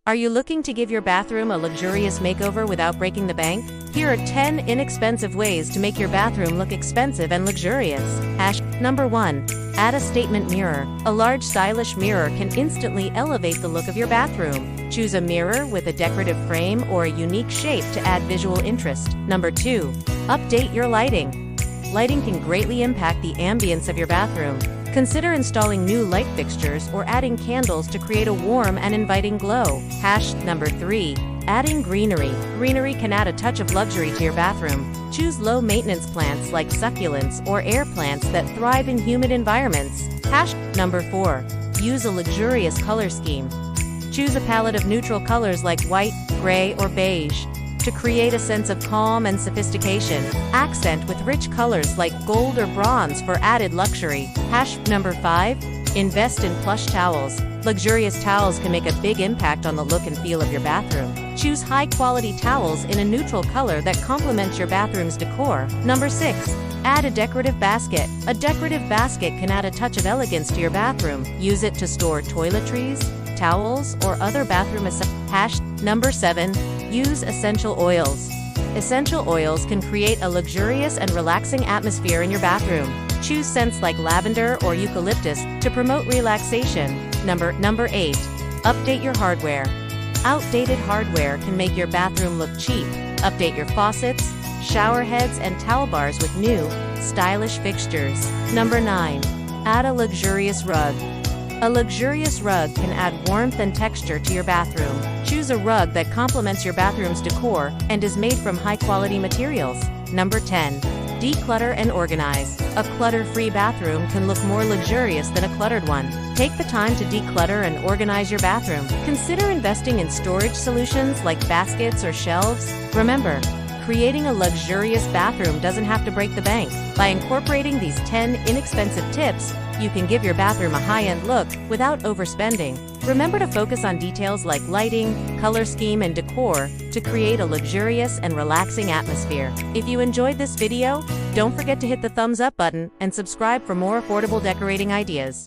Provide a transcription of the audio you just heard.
Are you looking to give your bathroom a luxurious makeover without breaking the bank? Here are 10 inexpensive ways to make your bathroom look expensive and luxurious. Number 1. Add a statement mirror. A large stylish mirror can instantly elevate the look of your bathroom. Choose a mirror with a decorative frame or a unique shape to add visual interest. Number 2. Update your lighting. Lighting can greatly impact the ambience of your bathroom. Consider installing new light fixtures or adding candles to create a warm and inviting glow. Number 3. Adding greenery. Greenery can add a touch of luxury to your bathroom. Choose low-maintenance plants like succulents or air plants that thrive in humid environments. Number 4. Use a luxurious color scheme. Choose a palette of neutral colors like white, gray, or beige to create a sense of calm and sophistication. Accent with rich colors like gold or bronze for added luxury. Number 5. Invest in plush towels. Luxurious towels can make a big impact on the look and feel of your bathroom. Choose high-quality towels in a neutral color that complements your bathroom's decor. Number 6. Add a decorative basket. A decorative basket can add a touch of elegance to your bathroom. Use it to store toiletries, towels, or other bathroom essentials. Number 7. Use essential oils. Essential oils can create a luxurious and relaxing atmosphere in your bathroom. Choose scents like lavender or eucalyptus to promote relaxation. Number 8. Update your hardware. Outdated hardware can make your bathroom look cheap. Update your faucets, shower heads, and towel bars with new, stylish fixtures. Number 9. Add a luxurious rug. A luxurious rug can add warmth and texture to your bathroom. Choose a rug that complements your bathroom's decor and is made from high-quality materials. Number 10. Declutter and organize. A clutter-free bathroom can look more luxurious than a cluttered one. Take the time to declutter and organize your bathroom. Consider investing in storage solutions like baskets or shelves. Remember, creating a luxurious bathroom doesn't have to break the bank. By incorporating these 10 inexpensive tips, you can give your bathroom a high-end look without overspending. Remember to focus on details like lighting, color scheme, and decor to create a luxurious and relaxing atmosphere. If you enjoyed this video, don't forget to hit the thumbs up button and subscribe for more affordable decorating ideas.